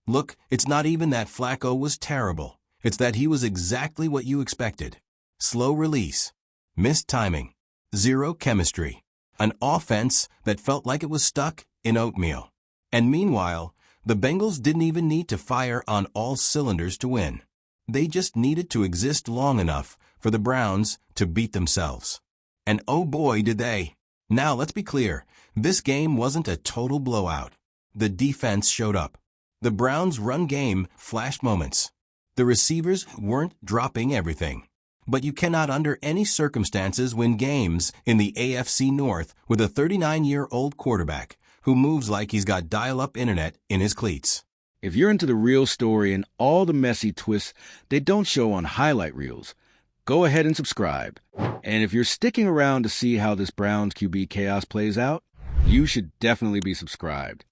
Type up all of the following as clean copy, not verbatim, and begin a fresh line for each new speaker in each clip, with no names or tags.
Look, it's not even that Flacco was terrible. It's that he was exactly what you expected. Slow release, missed timing, zero chemistry, an offense that felt like it was stuck in oatmeal. And meanwhile, the Bengals didn't even need to fire on all cylinders to win. They just needed to exist long enough for the Browns to beat themselves. And oh boy did they. Now let's be clear, this game wasn't a total blowout. The defense showed up. The Browns' run game flashed moments. The receivers weren't dropping everything. But you cannot under any circumstances win games in the AFC North with a 39-year-old quarterback who moves like he's got dial-up internet in his cleats.
If you're into the real story and all the messy twists they don't show on highlight reels, go ahead and subscribe. And if you're sticking around to see how this Browns QB chaos plays out, you should definitely be subscribed.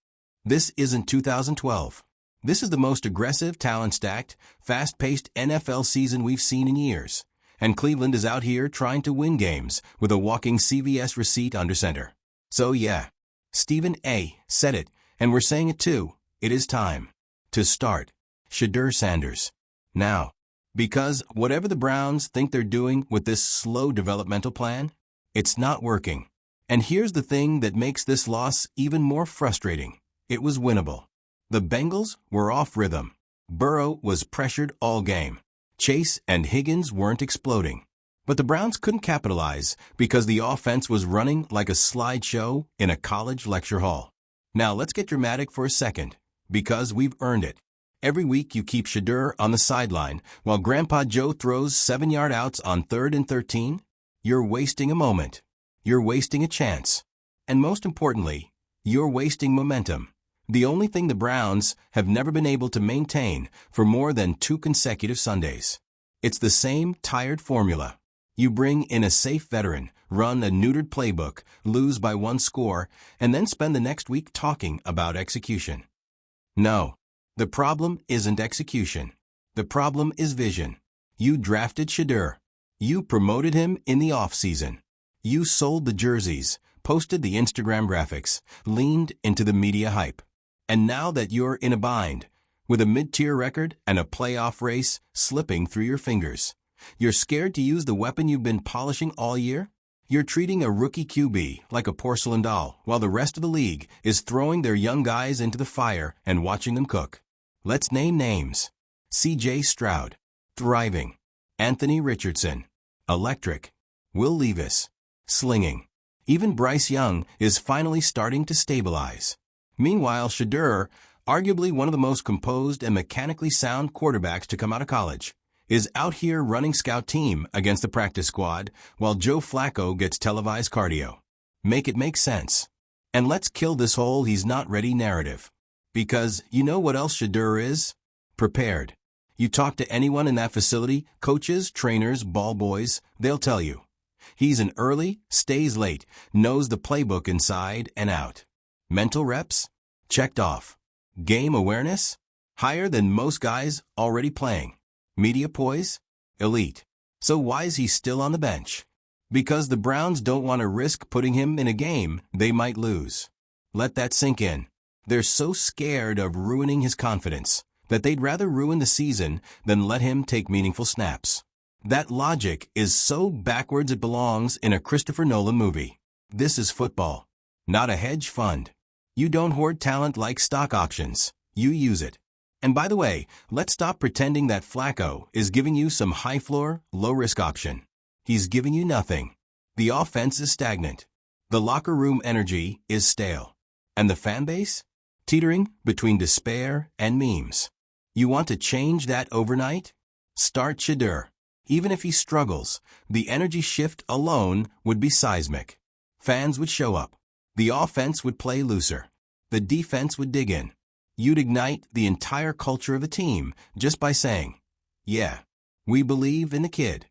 This isn't 2012. This is the most aggressive, talent-stacked, fast-paced NFL season we've seen in years. And Cleveland is out here trying to win games with a walking CVS receipt under center. So yeah, Stephen A. said it, and we're saying it too. It is time to start Shedeur Sanders now. Because whatever the Browns think they're doing with this slow developmental plan, it's not working. And here's the thing that makes this loss even more frustrating. It was winnable. The Bengals were off rhythm. Burrow was pressured all game. Chase and Higgins weren't exploding. But the Browns couldn't capitalize because the offense was running like a slideshow in a college lecture hall. Now let's get dramatic for a second, because we've earned it. Every week you keep Shedeur on the sideline while Grandpa Joe throws 7-yard outs on 3rd and 13. You're wasting a moment. You're wasting a chance. And most importantly, you're wasting momentum. The only thing the Browns have never been able to maintain for more than 2 consecutive Sundays. It's the same tired formula. You bring in a safe veteran, run a neutered playbook, lose by 1 score, and then spend the next week talking about execution. No, the problem isn't execution. The problem is vision. You drafted Shedeur. You promoted him in the offseason. You sold the jerseys, posted the Instagram graphics, leaned into the media hype. And now that you're in a bind, with a mid-tier record and a playoff race slipping through your fingers, you're scared to use the weapon you've been polishing all year? You're treating a rookie QB like a porcelain doll while the rest of the league is throwing their young guys into the fire and watching them cook. Let's name names. C.J. Stroud, thriving. Anthony Richardson, electric. Will Levis, slinging. Even Bryce Young is finally starting to stabilize. Meanwhile, Shedeur, arguably one of the most composed and mechanically sound quarterbacks to come out of college, is out here running scout team against the practice squad while Joe Flacco gets televised cardio. Make it make sense. And let's kill this whole he's not ready narrative. Because you know what else Shedeur is? Prepared. You talk to anyone in that facility, coaches, trainers, ball boys, they'll tell you. He's an early, stays late, knows the playbook inside and out. Mental reps? Checked off. Game awareness? Higher than most guys already playing. Media poise? Elite. So why is he still on the bench? Because the Browns don't want to risk putting him in a game they might lose. Let that sink in. They're so scared of ruining his confidence that they'd rather ruin the season than let him take meaningful snaps. That logic is so backwards it belongs in a Christopher Nolan movie. This is football, not a hedge fund. You don't hoard talent like stock options. You use it. And by the way, let's stop pretending that Flacco is giving you some high-floor, low-risk option. He's giving you nothing. The offense is stagnant. The locker room energy is stale. And the fan base? Teetering between despair and memes. You want to change that overnight? Start Shedeur. Even if he struggles, the energy shift alone would be seismic. Fans would show up. The offense would play looser. The defense would dig in. You'd ignite the entire culture of the team just by saying, yeah, we believe in the kid.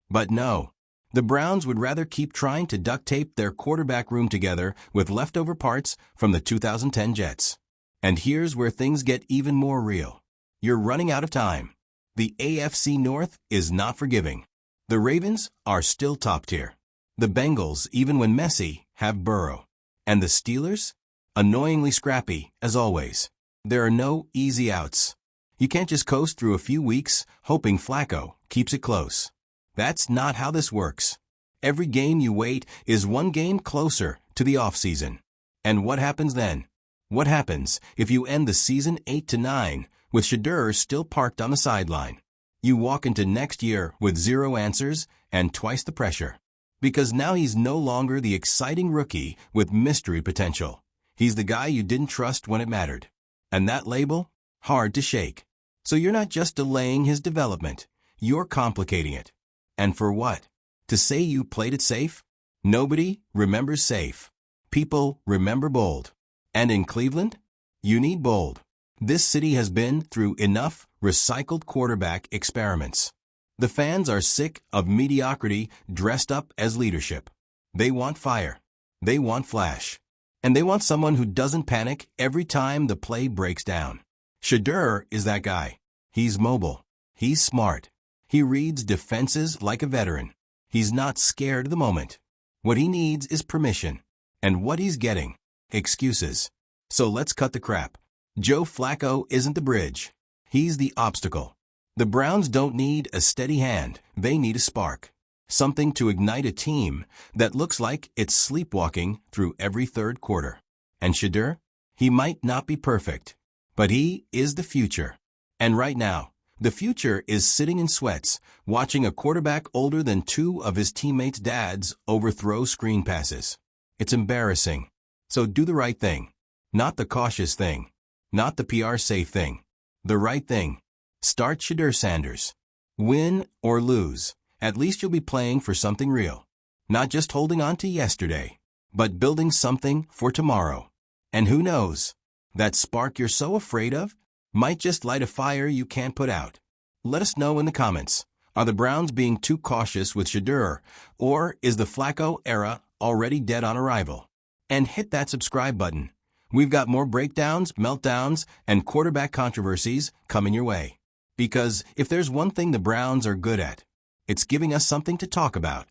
But no, the Browns would rather keep trying to duct tape their quarterback room together with leftover parts from the 2010 Jets. And here's where things get even more real. You're running out of time. The AFC North is not forgiving. The Ravens are still top tier. The Bengals, even when messy, have Burrow. And the Steelers? Annoyingly scrappy, as always. There are no easy outs. You can't just coast through a few weeks hoping Flacco keeps it close. That's not how this works. Every game you wait is one game closer to the offseason. And what happens then? What happens if you end the season 8-9 with Shedeur still parked on the sideline? You walk into next year with 0 answers and twice the pressure. Because now he's no longer the exciting rookie with mystery potential. He's the guy you didn't trust when it mattered. And that label? Hard to shake. So you're not just delaying his development, you're complicating it. And for what? To say you played it safe? Nobody remembers safe. People remember bold. And in Cleveland? You need bold. This city has been through enough recycled quarterback experiments. The fans are sick of mediocrity dressed up as leadership. They want fire. They want flash. And they want someone who doesn't panic every time the play breaks down. Shedeur is that guy. He's mobile. He's smart. He reads defenses like a veteran. He's not scared of the moment. What he needs is permission. And what he's getting? Excuses. So let's cut the crap. Joe Flacco isn't the bridge. He's the obstacle. The Browns don't need a steady hand. They need a spark. Something to ignite a team that looks like it's sleepwalking through every third quarter. And Shedeur? He might not be perfect, but he is the future. And right now, the future is sitting in sweats, watching a quarterback older than 2 of his teammates' dads overthrow screen passes. It's embarrassing. So do the right thing. Not the cautious thing. Not the PR safe thing. The right thing. Start Shedeur Sanders. Win or lose, at least you'll be playing for something real. Not just holding on to yesterday, but building something for tomorrow. And who knows? That spark you're so afraid of might just light a fire you can't put out. Let us know in the comments. Are the Browns being too cautious with Shedeur, or is the Flacco era already dead on arrival? And hit that subscribe button. We've got more breakdowns, meltdowns, and quarterback controversies coming your way. Because if there's one thing the Browns are good at, it's giving us something to talk about.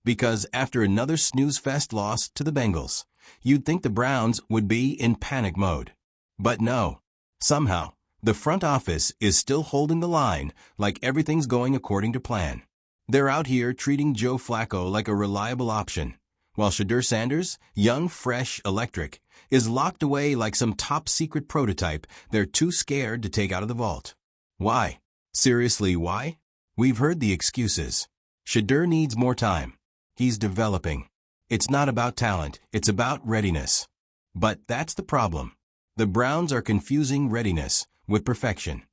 Because after another snooze-fest loss to the Bengals, you'd think the Browns would be in panic mode. But no. Somehow, the front office is still holding the line like everything's going according to plan. They're out here treating Joe Flacco like a reliable option, while Shedeur Sanders, young, fresh, electric, is locked away like some top-secret prototype they're too scared to take out of the vault. Why? Seriously, why? We've heard the excuses. Shedeur needs more time. He's developing. It's not about talent, it's about readiness. But that's the problem. The Browns are confusing readiness with perfection.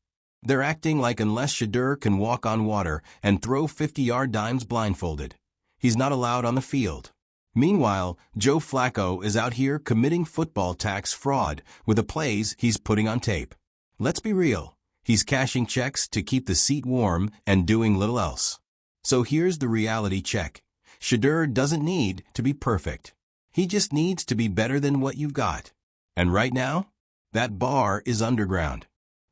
They're acting like unless Shedeur can walk on water and throw 50-yard dimes blindfolded, he's not allowed on the field. Meanwhile, Joe Flacco is out here committing football tax fraud with the plays he's putting on tape. Let's be real. He's cashing checks to keep the seat warm and doing little else. So here's the reality check. Shedeur doesn't need to be perfect. He just needs to be better than what you've got. And right now, that bar is underground.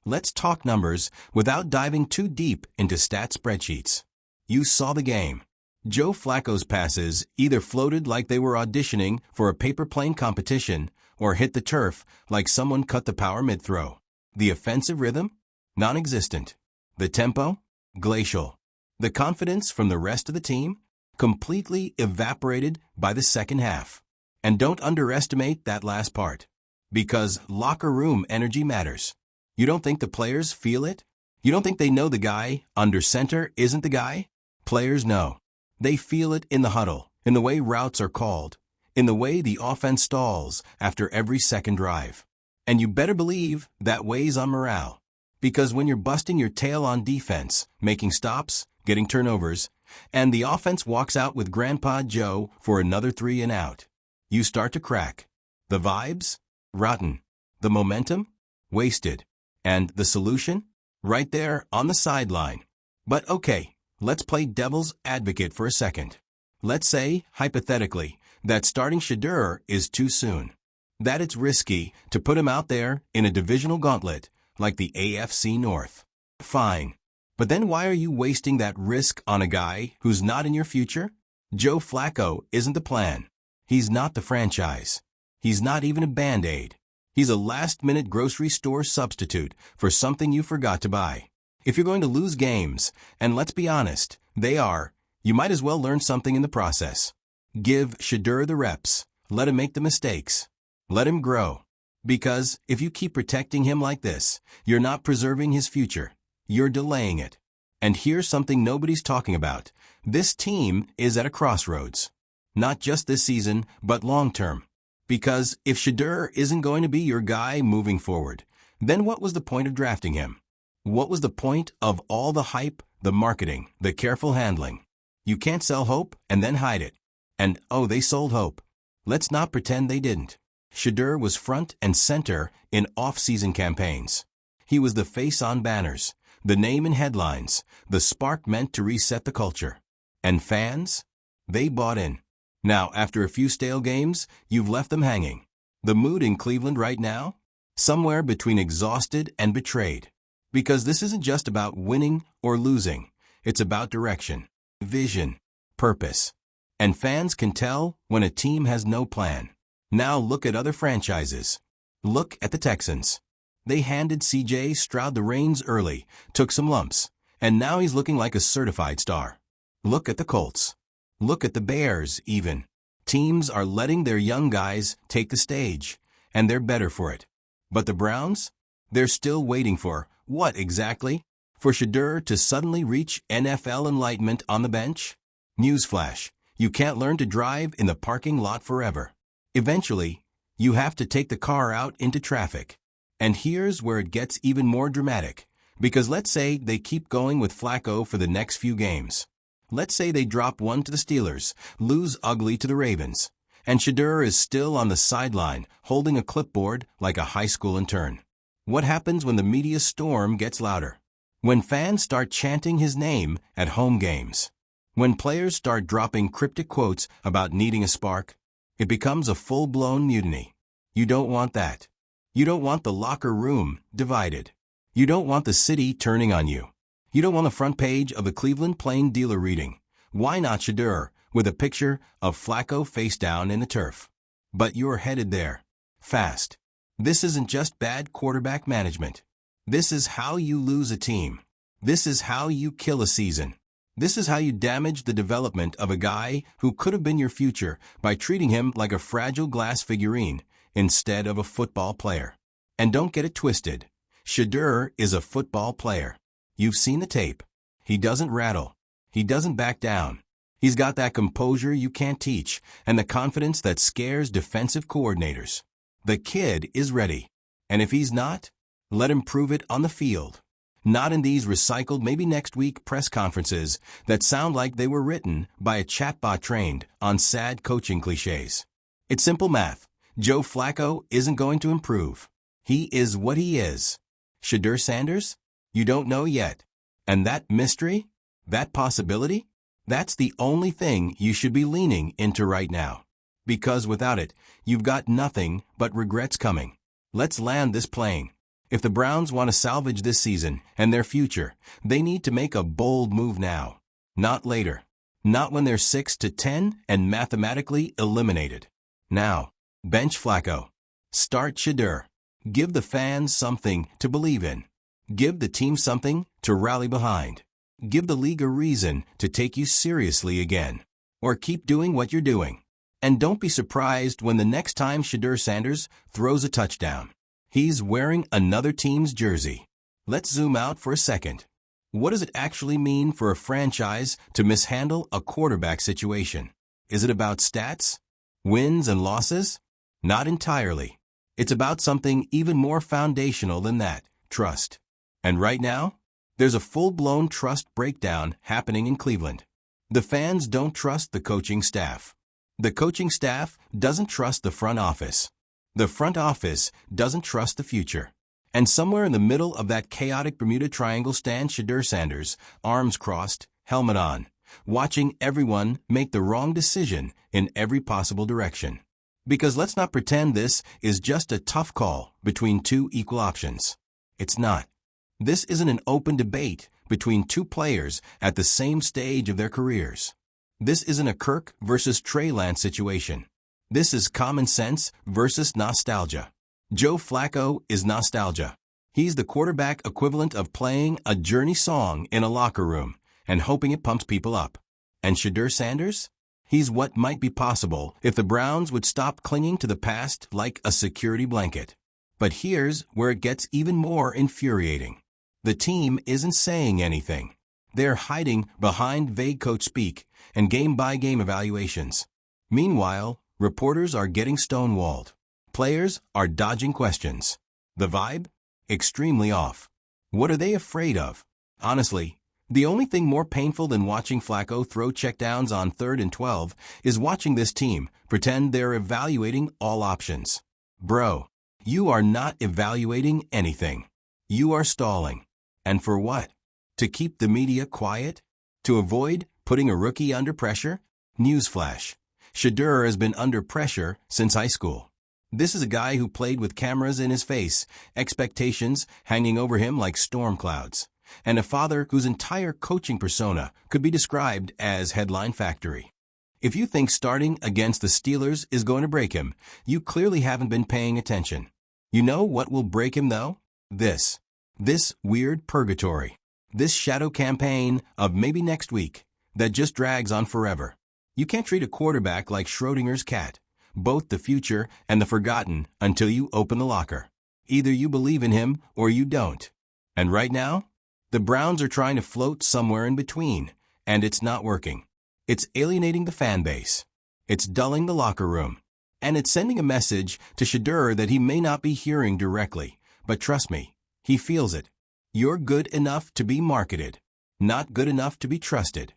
Let's talk numbers without diving too deep into stat spreadsheets. You saw the game. Joe Flacco's passes either floated like they were auditioning for a paper plane competition or hit the turf like someone cut the power mid-throw. The offensive rhythm? Non-existent. The tempo? Glacial. The confidence from the rest of the team? Completely evaporated by the second half. And don't underestimate that last part. Because locker room energy matters. You don't think the players feel it? You don't think they know the guy under center isn't the guy? Players know. They feel it in the huddle, in the way routes are called, in the way the offense stalls after every second drive. And you better believe that weighs on morale. Because when you're busting your tail on defense, making stops, getting turnovers, and the offense walks out with Grandpa Joe for another 3 and out, you start to crack. The vibes? Rotten. The momentum? Wasted. And the solution? Right there on the sideline. But okay, let's play devil's advocate for a second. Let's say, hypothetically, that starting Shedeur is too soon. That it's risky to put him out there in a divisional gauntlet like the AFC North. Fine. But then why are you wasting that risk on a guy who's not in your future? Joe Flacco isn't the plan. He's not the franchise. He's not even a Band-Aid. He's a last-minute grocery store substitute for something you forgot to buy. If you're going to lose games, and let's be honest, they are, you might as well learn something in the process. Give Shedeur the reps. Let him make the mistakes. Let him grow. Because if you keep protecting him like this, you're not preserving his future. You're delaying it. And here's something nobody's talking about. This team is at a crossroads. Not just this season, but long-term. Because if Shedeur isn't going to be your guy moving forward, then what was the point of drafting him? What was the point of all the hype, the marketing, the careful handling? You can't sell hope and then hide it. And, oh, they sold hope. Let's not pretend they didn't. Shedeur was front and center in off-season campaigns. He was the face on banners, the name in headlines, the spark meant to reset the culture. And fans? They bought in. Now, after a few stale games, you've left them hanging. The mood in Cleveland right now? Somewhere between exhausted and betrayed. Because this isn't just about winning or losing. It's about direction, vision, purpose. And fans can tell when a team has no plan. Now look at other franchises. Look at the Texans. They handed C.J. Stroud the reins early, took some lumps, and now he's looking like a certified star. Look at the Colts. Look at the Bears, even. Teams are letting their young guys take the stage, and they're better for it. But the Browns? They're still waiting for, what exactly? For Shedeur to suddenly reach NFL enlightenment on the bench? Newsflash, you can't learn to drive in the parking lot forever. Eventually, you have to take the car out into traffic. And here's where it gets even more dramatic. Because let's say they keep going with Flacco for the next few games. Let's say they drop one to the Steelers, lose ugly to the Ravens. And Shedeur is still on the sideline, holding a clipboard like a high school intern. What happens when the media storm gets louder? When fans start chanting his name at home games? When players start dropping cryptic quotes about needing a spark? It becomes a full-blown mutiny. You don't want that. You don't want the locker room divided. You don't want the city turning on you. You don't want the front page of the Cleveland Plain Dealer reading, "Why not Shedeur?" with a picture of Flacco face down in the turf. But you're headed there. Fast. This isn't just bad quarterback management. This is how you lose a team. This is how you kill a season. This is how you damage the development of a guy who could have been your future by treating him like a fragile glass figurine instead of a football player. And don't get it twisted. Shedeur is a football player. You've seen the tape. He doesn't rattle. He doesn't back down. He's got that composure you can't teach and the confidence that scares defensive coordinators. The kid is ready. And if he's not, let him prove it on the field. Not in these recycled maybe next week press conferences that sound like they were written by a chatbot trained on sad coaching cliches. It's simple math. Joe Flacco isn't going to improve. He is what he is. Shedeur Sanders? You don't know yet. And that mystery? That possibility? That's the only thing you should be leaning into right now. Because without it, you've got nothing but regrets coming. Let's land this plane. If the Browns want to salvage this season and their future, they need to make a bold move now. Not later. Not when they're 6-10 and mathematically eliminated. Now, bench Flacco. Start Shedeur. Give the fans something to believe in. Give the team something to rally behind. Give the league a reason to take you seriously again. Or keep doing what you're doing. And don't be surprised when the next time Shedeur Sanders throws a touchdown. He's wearing another team's jersey. Let's zoom out for a second. What does it actually mean for a franchise to mishandle a quarterback situation? Is it about stats? Wins and losses? Not entirely. It's about something even more foundational than that, trust. And right now, there's a full-blown trust breakdown happening in Cleveland. The fans don't trust the coaching staff. The coaching staff doesn't trust the front office. The front office doesn't trust the future. And somewhere in the middle of that chaotic Bermuda Triangle stands Shedeur Sanders, arms crossed, helmet on, watching everyone make the wrong decision in every possible direction. Because let's not pretend this is just a tough call between two equal options. It's not. This isn't an open debate between two players at the same stage of their careers. This isn't a Kirk versus Trey Lance situation. This is common sense versus nostalgia. Joe Flacco is nostalgia. He's the quarterback equivalent of playing a Journey song in a locker room and hoping it pumps people up. And Shedeur Sanders? He's what might be possible if the Browns would stop clinging to the past like a security blanket. But here's where it gets even more infuriating. The team isn't saying anything. They're hiding behind vague coach speak and game-by-game evaluations. Meanwhile, reporters are getting stonewalled. Players are dodging questions. The vibe? Extremely off. What are they afraid of? Honestly, the only thing more painful than watching Flacco throw checkdowns on 3rd and 12 is watching this team pretend they're evaluating all options. Bro, you are not evaluating anything. You are stalling. And for what? To keep the media quiet? To avoid putting a rookie under pressure? Newsflash. Shedeur has been under pressure since high school. This is a guy who played with cameras in his face, expectations hanging over him like storm clouds, and a father whose entire coaching persona could be described as headline factory. If you think starting against the Steelers is going to break him, you clearly haven't been paying attention. You know what will break him, though? This weird purgatory. This shadow campaign of maybe next week that just drags on forever. You can't treat a quarterback like Schrodinger's cat, both the future and the forgotten, until you open the locker. Either you believe in him or you don't. And right now, the Browns are trying to float somewhere in between, and it's not working. It's alienating the fan base. It's dulling the locker room. And it's sending a message to Shedeur that he may not be hearing directly, but trust me, he feels it. You're good enough to be marketed, not good enough to be trusted.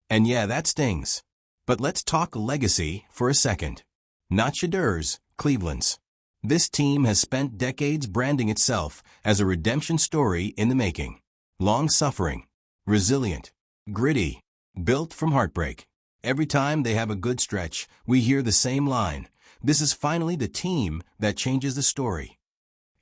And yeah, that stings. But let's talk legacy for a second. Not Shedeur's, Cleveland's. This team has spent decades branding itself as a redemption story in the making. Long-suffering, resilient, gritty, built from heartbreak. Every time they have a good stretch, we hear the same line. This is finally the team that changes the story.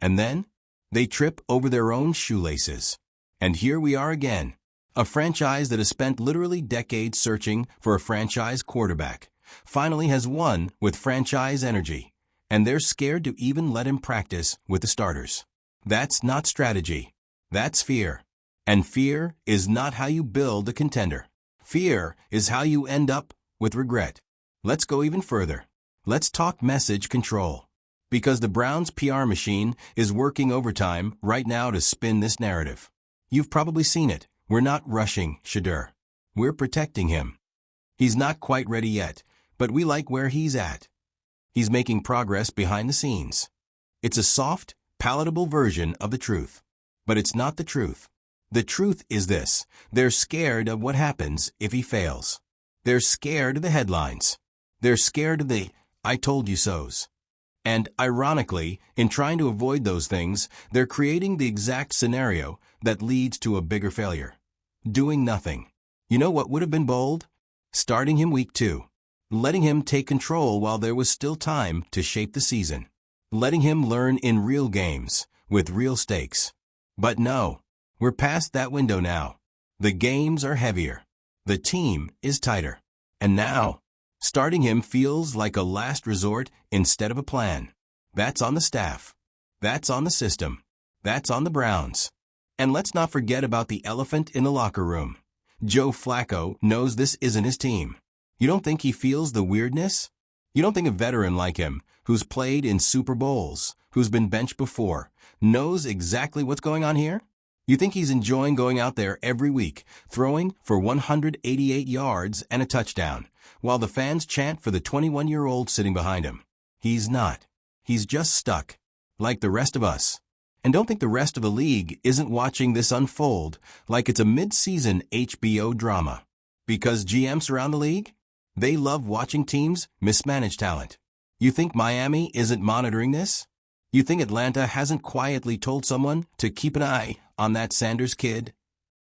And then, they trip over their own shoelaces. And here we are again. A franchise that has spent literally decades searching for a franchise quarterback finally has won with franchise energy, and they're scared to even let him practice with the starters. That's not strategy. That's fear. And fear is not how you build a contender. Fear is how you end up with regret. Let's go even further. Let's talk message control. Because the Browns' PR machine is working overtime right now to spin this narrative. You've probably seen it. We're not rushing Shedeur. We're protecting him. He's not quite ready yet, but we like where he's at. He's making progress behind the scenes. It's a soft, palatable version of the truth. But it's not the truth. The truth is this. They're scared of what happens if he fails. They're scared of the headlines. They're scared of the "I told you so's." And ironically, in trying to avoid those things, they're creating the exact scenario that leads to a bigger failure. Doing nothing. You know what would have been bold? Starting him week 2. Letting him take control while there was still time to shape the season. Letting him learn in real games, with real stakes. But no, we're past that window now. The games are heavier. The team is tighter. And now, starting him feels like a last resort instead of a plan. That's on the staff. That's on the system. That's on the Browns. And let's not forget about the elephant in the locker room. Joe Flacco knows this isn't his team. You don't think he feels the weirdness? You don't think a veteran like him, who's played in Super Bowls, who's been benched before, knows exactly what's going on here? You think he's enjoying going out there every week, throwing for 188 yards and a touchdown, while the fans chant for the 21-year-old sitting behind him? He's not. He's just stuck, like the rest of us. And don't think the rest of the league isn't watching this unfold like it's a mid-season HBO drama. Because GMs around the league, they love watching teams mismanage talent. You think Miami isn't monitoring this? You think Atlanta hasn't quietly told someone to keep an eye on that Sanders kid?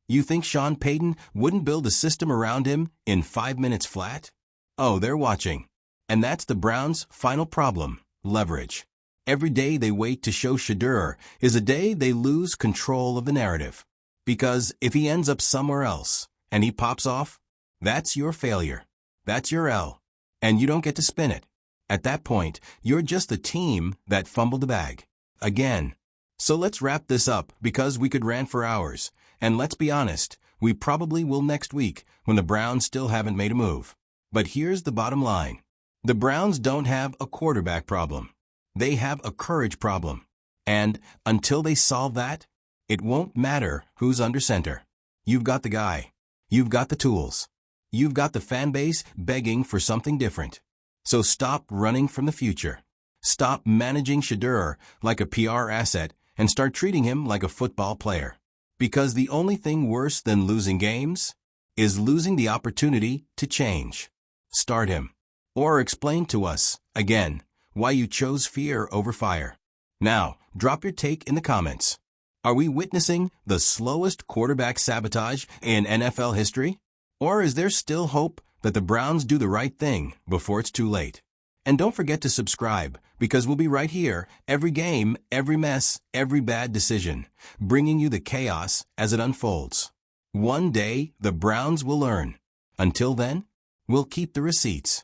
You think Sean Payton wouldn't build a system around him in 5 minutes flat? Oh, they're watching. And that's the Browns' final problem, leverage. Every day they wait to show Shedeur is a day they lose control of the narrative. Because if he ends up somewhere else and he pops off, that's your failure. That's your L. And you don't get to spin it. At that point, you're just the team that fumbled the bag. Again. So let's wrap this up because we could rant for hours. And let's be honest, we probably will next week when the Browns still haven't made a move. But here's the bottom line. The Browns don't have a quarterback problem. They have a courage problem. And until they solve that, it won't matter who's under center. You've got the guy. You've got the tools. You've got the fan base begging for something different. So stop running from the future. Stop managing Shedeur like a PR asset and start treating him like a football player. Because the only thing worse than losing games is losing the opportunity to change. Start him. Or explain to us, again, why you chose fear over fire. Now, drop your take in the comments. Are we witnessing the slowest quarterback sabotage in NFL history? Or is there still hope that the Browns do the right thing before it's too late? And don't forget to subscribe, because we'll be right here, every game, every mess, every bad decision, bringing you the chaos as it unfolds. One day, the Browns will learn. Until then, we'll keep the receipts.